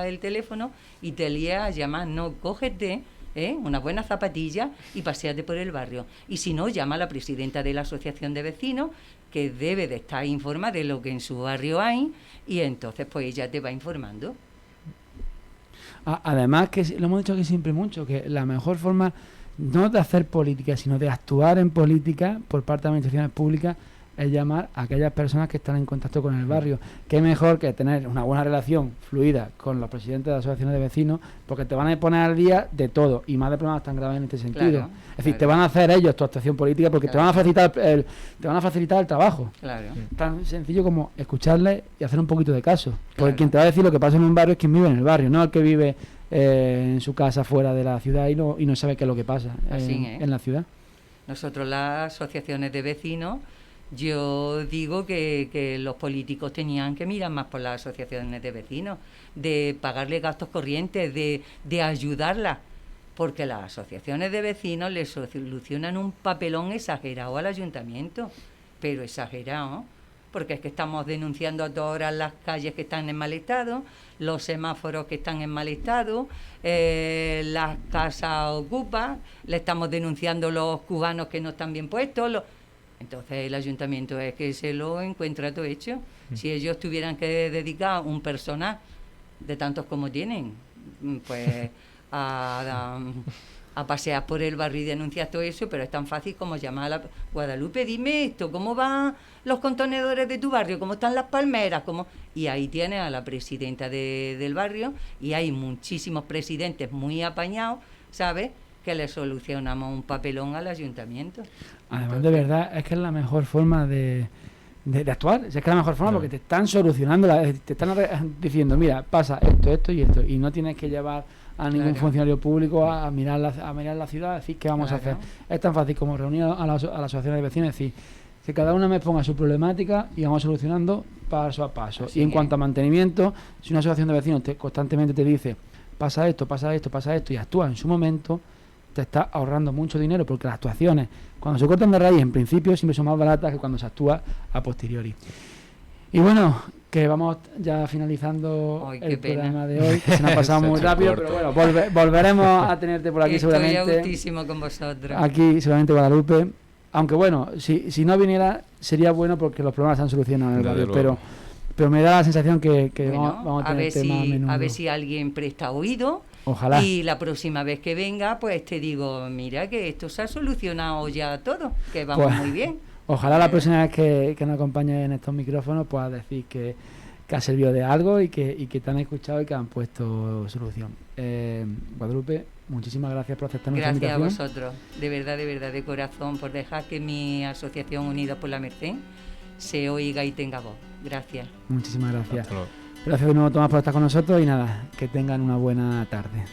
Speaker 3: el teléfono y te lías a llamar. No, cógete una buena zapatilla y paséate por el barrio. Y si no, llama a la presidenta de la asociación de vecinos, que debe de estar informada de lo que en su barrio hay, y entonces pues ella te va informando.
Speaker 1: Además, que lo hemos dicho aquí siempre mucho, que la mejor forma no de hacer política, sino de actuar en política por parte de administraciones públicas es llamar a aquellas personas que están en contacto con el barrio. Qué mejor que tener una buena relación fluida con los presidentes de las asociaciones de vecinos, porque te van a poner al día de todo, y más de problemas tan graves en este sentido. Claro, es decir, te van a hacer ellos tu actuación política, porque te van a facilitar el trabajo.
Speaker 3: Claro.
Speaker 1: Tan sencillo como escucharles y hacer un poquito de caso. Porque quien te va a decir lo que pasa en un barrio es quien vive en el barrio, no el que vive en su casa fuera de la ciudad y no sabe qué es lo que pasa en la ciudad.
Speaker 3: Nosotros, las asociaciones de vecinos, yo digo que los políticos tenían que mirar más por las asociaciones de vecinos, de pagarle gastos corrientes, de ayudarlas, porque las asociaciones de vecinos les solucionan un papelón exagerado al ayuntamiento, pero exagerado, porque es que estamos denunciando a todas horas las calles que están en mal estado, los semáforos que están en mal estado, las casas ocupas, le estamos denunciando los cubanos que no están bien puestos. Entonces el ayuntamiento es que se lo encuentra todo hecho. Si ellos tuvieran que dedicar un personal de tantos como tienen, pues a pasear por el barrio y denunciar todo eso, pero es tan fácil como llamar a la Guadalupe, dime esto, ¿cómo van los contenedores de tu barrio? ¿Cómo están las palmeras? Y ahí tienes a la presidenta del barrio, y hay muchísimos presidentes muy apañados, ¿sabes?, que le solucionamos un papelón al ayuntamiento.
Speaker 1: Además, de verdad, es que es la mejor forma de de actuar. Si es que es la mejor forma,
Speaker 2: Claro.
Speaker 1: porque te están solucionando, te están diciendo, mira, pasa esto y esto, y no tienes que llevar a ningún
Speaker 3: Claro.
Speaker 1: funcionario público a mirar la ciudad, decir qué vamos a
Speaker 3: Claro.
Speaker 1: hacer. Es tan fácil como reunir a la asociación de vecinos y decir que cada una me ponga su problemática y vamos solucionando paso a paso.
Speaker 3: Así
Speaker 1: y en
Speaker 3: es.
Speaker 1: cuanto a mantenimiento, si una asociación de vecinos constantemente te dice pasa esto y actúa en su momento, te está ahorrando mucho dinero, porque las actuaciones, cuando se cortan de raíz, en principio siempre son más baratas que cuando se actúa a posteriori. Y bueno, que vamos ya finalizando
Speaker 3: Ay, qué
Speaker 1: el
Speaker 3: pena.
Speaker 1: programa de hoy, que se nos ha pasado
Speaker 2: Se ha
Speaker 1: muy
Speaker 2: hecho
Speaker 1: rápido,
Speaker 2: corto.
Speaker 1: pero bueno, volveremos a tenerte por aquí
Speaker 3: Estoy a
Speaker 1: seguramente.
Speaker 3: gustísimo con vosotros.
Speaker 1: Aquí seguramente Guadalupe. Aunque bueno, si no viniera sería bueno porque los problemas se han solucionado en el
Speaker 2: Desde
Speaker 1: barrio,
Speaker 2: luego.
Speaker 1: pero me da la sensación que
Speaker 3: Bueno,
Speaker 1: vamos a
Speaker 3: a ver
Speaker 1: tenerte más a menudo.
Speaker 3: a ver si alguien presta oído.
Speaker 1: Ojalá.
Speaker 3: Y la próxima vez que venga, pues te digo, mira que esto se ha solucionado ya todo, que vamos
Speaker 1: Pues,
Speaker 3: muy bien.
Speaker 1: Ojalá la próxima vez que nos acompañes en estos micrófonos puedas decir que ha servido de algo y que te han escuchado y que han puesto solución. Guadalupe, muchísimas gracias por aceptar nuestra
Speaker 3: Gracias a
Speaker 1: invitación.
Speaker 3: vosotros, de verdad, de corazón, por dejar que mi asociación Unidos por la Merced se oiga y tenga voz. Gracias.
Speaker 1: Muchísimas gracias.
Speaker 2: Hasta luego.
Speaker 1: Gracias de nuevo, Tomás, por estar con nosotros y nada, que tengan una buena tarde.